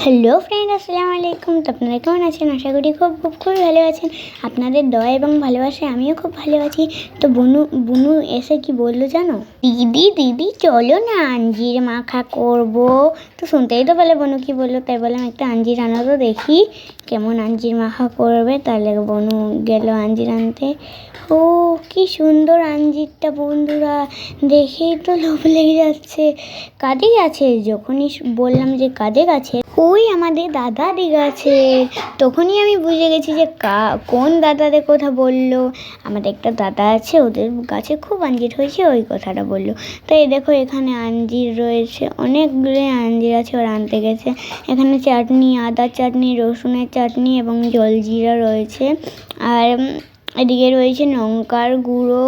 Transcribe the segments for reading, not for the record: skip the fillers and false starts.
Hello friend, আসসালামু আলাইকুম। তো আপনারা কেমন আছেন? আশা করি খুব ভালো আছেন। আপনাদের দয়া এবং ভালোবাসায় আমিও খুব ভালো আছি। তো বুনু এসে কি বললো জানো? দিদি চলো না আঞ্জির মাখা করব। তো শুনতেই তো বলে বনু কি বললো, তাই বললাম একটা আঞ্জির আনো তো দেখি কেমন আঞ্জির মাখা করবে। তাহলে বনু গেল আঞ্জির আনতে। ও কি সুন্দর আঞ্জিরটা বন্ধুরা, দেখেই তো লোভ লেগে যাচ্ছে। কাদের গাছে? যখনই বললাম যে কাদের গাছে, ওই আমাদের দাদাদের গাছে। তখনই আমি বুঝে গেছি যে কোন দাদাদের কথা বললো। আমাদের একটা দাদা আছে, ওদের গাছে খুব আঞ্জির হয়েছে, ওই কথাটা বললো। তাই দেখো এখানে আঞ্জির রয়েছে, অনেকগুলো আঞ্জির আছে, ওরা আনতে গেছে। এখানে চাটনি, আদার চাটনি, রসুনের চাটনি এবং জলজিরা রয়েছে। আর এদিকে রয়েছে লঙ্কার গুঁড়ো,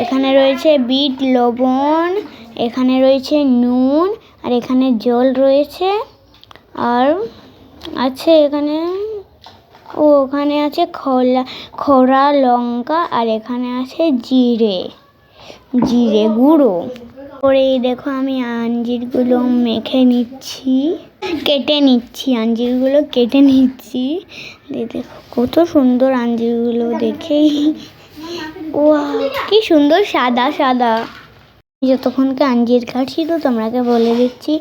এখানে রয়েছে বিট লবণ, এখানে রয়েছে নুন, আর এখানে জল রয়েছে। আর আছে এখানে ওখানে আছে খোড়া লঙ্কা, আর এখানে আছে জিরে গুঁড়ো। পরে দেখো আমি আঞ্জিরগুলো কেটে নিচ্ছি আঞ্জিরগুলো কেটে নিচ্ছি। দেখো কত সুন্দর আঞ্জিরগুলো, দেখেই ও কি সুন্দর সাদা সাদা। যতক্ষণকে আঞ্জির কাটছি তো তোমাকে বলে দিচ্ছি,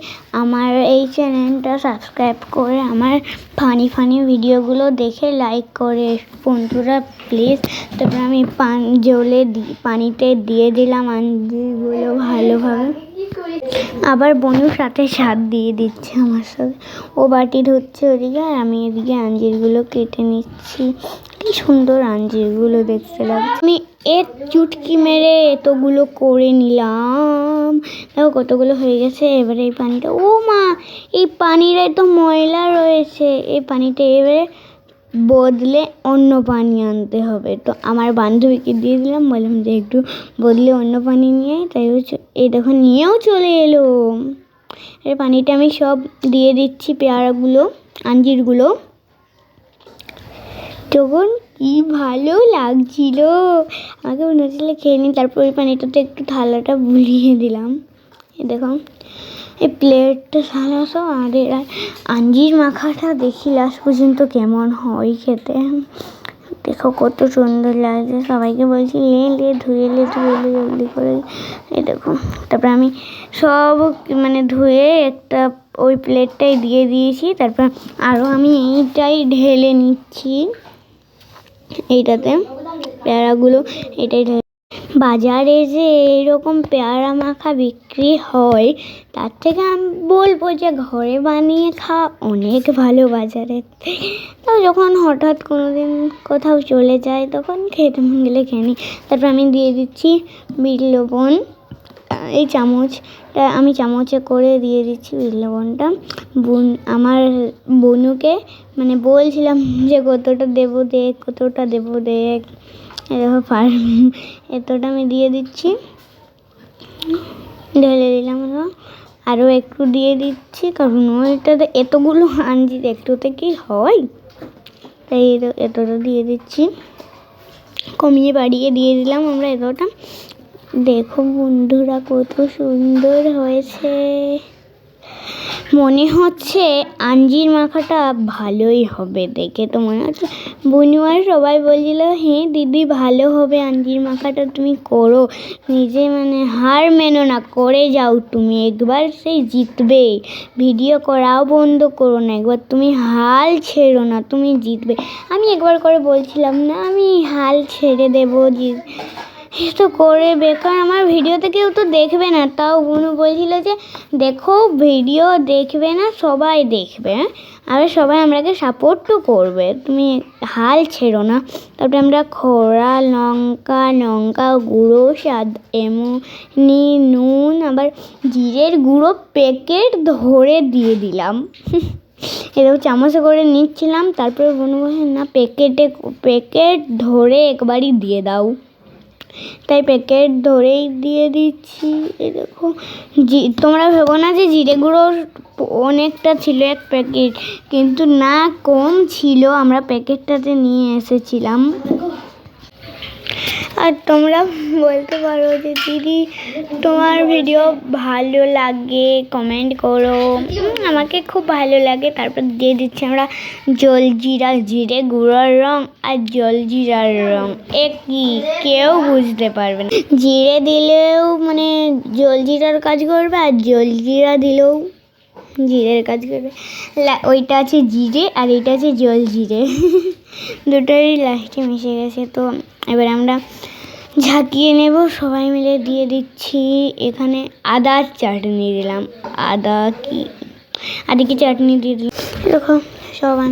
আমার এই চ্যানেলটা সাবস্ক্রাইব করে আমার ফানি ভিডিওগুলো দেখে লাইক করে বন্ধুরা প্লিজ। তারপরে আমি পানিতে দিয়ে দিলাম আঞ্জিরগুলো ভালোভাবে। আবার বনুর সাথে স্বাদ দিয়ে দিচ্ছে আমার সাথে, ও বাটি ধরছে ওদিকে, আর আমি এদিকে আঞ্জিরগুলো কেটে নিচ্ছি। কি সুন্দর আঞ্জিরগুলো দেখতে লাগছে। আমি চুটকি মেরে এতগুলো করে নিলাম। দেখো কতগুলো হয়ে গেছে। এবারে এই পানিটা, ও মা, এই পানিটায় তো ময়লা রয়েছে। এই পানিটা এবারে বদলে অন্য পানি আনতে হবে। তো আমার বান্ধবীকে দিয়ে দিলাম, বললাম যে একটু বদলে অন্য পানি নিয়ে। তাই এই দেখো নিয়েও চলে এলো। এই পানিটা আমি সব দিয়ে দিচ্ছি, আঞ্জিরগুলো। তখন কি ভালো লাগছিল, আমাকে মনে হচ্ছিল খেয়ে নিই। তারপর ওই পানিটাতে একটু থালাটা বুলিয়ে দিলাম। এই দেখো এই প্লেটটা থালা সব আমাদের। আঞ্জির মাখাটা দেখি লাস্ট পর্যন্ত কেমন হয় খেতে। দেখো কত সুন্দর লাগছে। সবাইকে বলছি লে ধুয়ে জলদি করে। এই দেখো তারপর আমি সব ধুয়ে একটা ওই প্লেটটাই দিয়ে দিয়েছি। তারপর আরও আমি এইটাই ঢেলে নিচ্ছি, এইটাতে পেয়ারাগুলো এটাই ঢেলে। বাজারে যে এরকম পেয়ারা মাখা বিক্রি হয়, তার থেকে আমি বলবো যে ঘরে বানিয়ে খাওয়া অনেক ভালো বাজারের থেকে। তাও যখন হঠাৎ কোনো দিন কোথাও চলে যায় তখন খেতে মন গেলে খেয়ে নিই। তারপর আমি দিয়ে দিচ্ছি বিট লবণ। এই চামচটা আমি চামচে করে দিয়ে দিচ্ছি বিট লবণটা। আমার বনুকে বলছিলাম যে কতটা দেবো দেখ। দেখো এতটা আমি দিয়ে দিচ্ছি, ঢেলে দিলাম। আরও একটু দিয়ে দিচ্ছি, কারণ ওইটাতে এতগুলো আঞ্জির একটুতে কি হয়, তাই এতটা দিয়ে দিচ্ছি। কমিয়ে বাড়িয়ে দিয়ে দিলাম আমরা এতটা। দেখো বন্ধুরা কত সুন্দর হয়েছে। মনে হচ্ছে আঞ্জির মাখাটা ভালোই হবে, দেখে তো মনে হচ্ছে। বনুয়ার সবাই বলছিল হ্যাঁ দিদি ভালো হবে আঞ্জির মাখাটা, তুমি করো নিজে, হার মেনো না, করে যাও তুমি, একবার সেই জিতবে। ভিডিও করাও বন্ধ করো না, একবার তুমি হাল ছেড়ো না, তুমি জিতবে। আমি একবার করে বলছিলাম না আমি হাল ছেড়ে দেবো, তো করে বেকার, আমার ভিডিওতে কেউ তো দেখবে না। তাও বনু বলছিল যে দেখো ভিডিও দেখবে না, সবাই দেখবে, আর সবাই আমাকে সাপোর্টও করবে, তুমি হাল ছেড়ো না। তারপরে আমরা খোড়া লঙ্কা গুঁড়ো, স্বাদ এমনি নুন, আবার জিরের গুঁড়ো প্যাকেট ধরে দিয়ে দিলাম। এরকম চামচে করে নিচ্ছিলাম। তারপরে বনু বলছে না প্যাকেট ধরে একবারই দিয়ে দাও, তাই প্যাকেট ধরেই দিয়ে দিচ্ছি। দেখো তোমরা ভেবো না যে জিরে গুঁড়ো অনেকটা ছিল এক প্যাকেট, কিন্তু না, কম ছিল, আমরা প্যাকেটটাতে নিয়ে এসেছিলাম। আর তোমরা বলতে পারো যে দিদি তোমার ভিডিও ভালো লাগে, কমেন্ট করো। আমাকে খুব ভালো লাগে। তারপর দিয়ে দিচ্ছি আমরা জলজিরা, জিরে গুঁড়োর রং আর জলজিরার রং একই, কেউ বুঝতে পারবে না। জিরে দিলেও মানে জলজিরার কাজ করবে, আর জলজিরা দিলেও জিরের কাজ করবে। ওইটা আছে জিরে আর এইটা আছে জলজিরে, দুটোই লাস্টে মিশে গেছে। তো এবার আমরা ঝাঁকিয়ে নেব, সবাই মিলে দিয়ে দিচ্ছি এখানে আদার চাটনি দিলাম, আদা কি চাটনি দিয়ে দিলাম। দেখো সবাই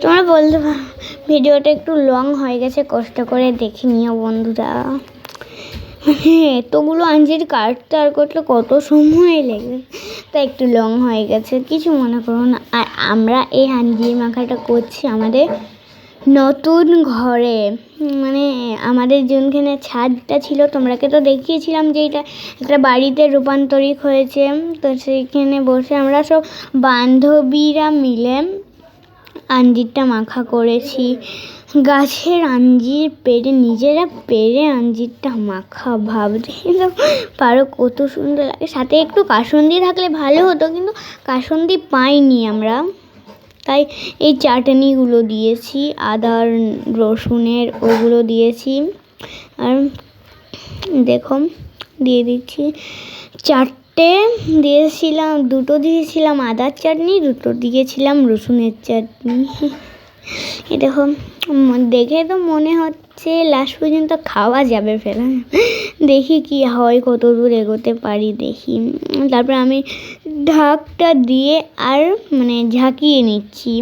তোমরা বলতে পারো ভিডিওটা একটু লং হয়ে গেছে, কষ্ট করে দেখে নিও বন্ধুরা। মানে এতগুলো আঞ্জির কাটতে আর করতে কত সময় লেগে, তাই একটু লং হয়ে গেছে, কিছু মনে করো না। আর আমরা এই আঞ্জির মাখাটা করছি আমাদের নতুন ঘরে, মানে আমাদের যেখানে ছাদটা ছিল তোমাকে তো দেখিয়েছিলাম যে এটা একটা বাড়িতে রূপান্তরিত হয়েছে। তো সেইখানে বসে আমরা সব বান্ধবীরা মিলে আঞ্জিরটা মাখা করেছি। গাছের আঞ্জির নিজেরা পেরে আঞ্জিরটা মাখা, ভাবতে পারো কত সুন্দর লাগে। সাথে একটু কাসুন্দি থাকলে ভালো হতো, কিন্তু কাসুন্দি পাইনি আমরা, তাই এই চাটনিগুলো দিয়েছি, আদার রসুনের ওগুলো দিয়েছি। আর দেখো দিয়ে দিচ্ছি চারটে দিয়েছিলাম, দুটো দিয়েছিলাম আদার চাটনি, দুটো দিয়েছিলাম রসুনের চাটনি। এ দেখো দেখে তো মনে হচ্ছে লাস্ট পর্যন্ত খাওয়া যাবে, ফেলা দেখি কি হয়, কত দূর এগোতে পারি দেখি। তারপর আমি ঢাকটা দিয়ে আর মানে ঝাঁকিয়ে নিচ্ছি।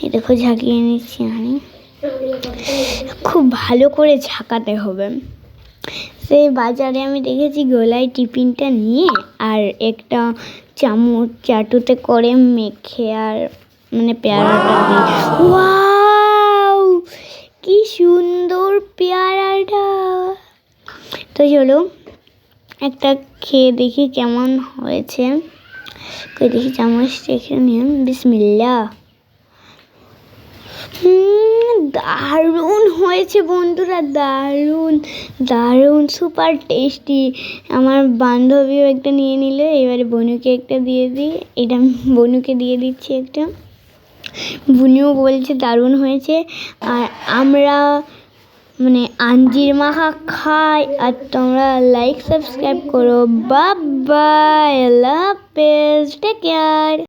এ দেখো ঝাঁকিয়ে নিচ্ছি আমি, খুব ভালো করে ঝাঁকাতে হবে। সেই বাজারে আমি দেখেছি গোলায় টিফিনটা নিয়ে আর একটা চামচ চাটুতে করে মেখে আর মানে পেয়ারাটা দিয়ে, ওয়াও কি সুন্দর পেয়ারাটা। তো চলো একটা খেয়ে দেখি কেমন হয়েছে, দেখি চামচ রেখে নিয়ে, বিসমিল্লাহ। দারুণ হয়েছে বন্ধুরা, দারুণ দারুণ সুপার টেস্টি। আমার বান্ধবীও একটা নিয়ে নিল, এবারে বনুকে একটা দিয়ে দিই, এটা বনুকে দিয়ে দিচ্ছি একটা, বুনুও বলছে দারুণ হয়েছে। আর আমরা মানে আঞ্জির মাখা খাই, আর তোমরা লাইক সাবস্ক্রাইব করো। বাই বাই, আল্লাহ হাফেজ, টেক কেয়ার।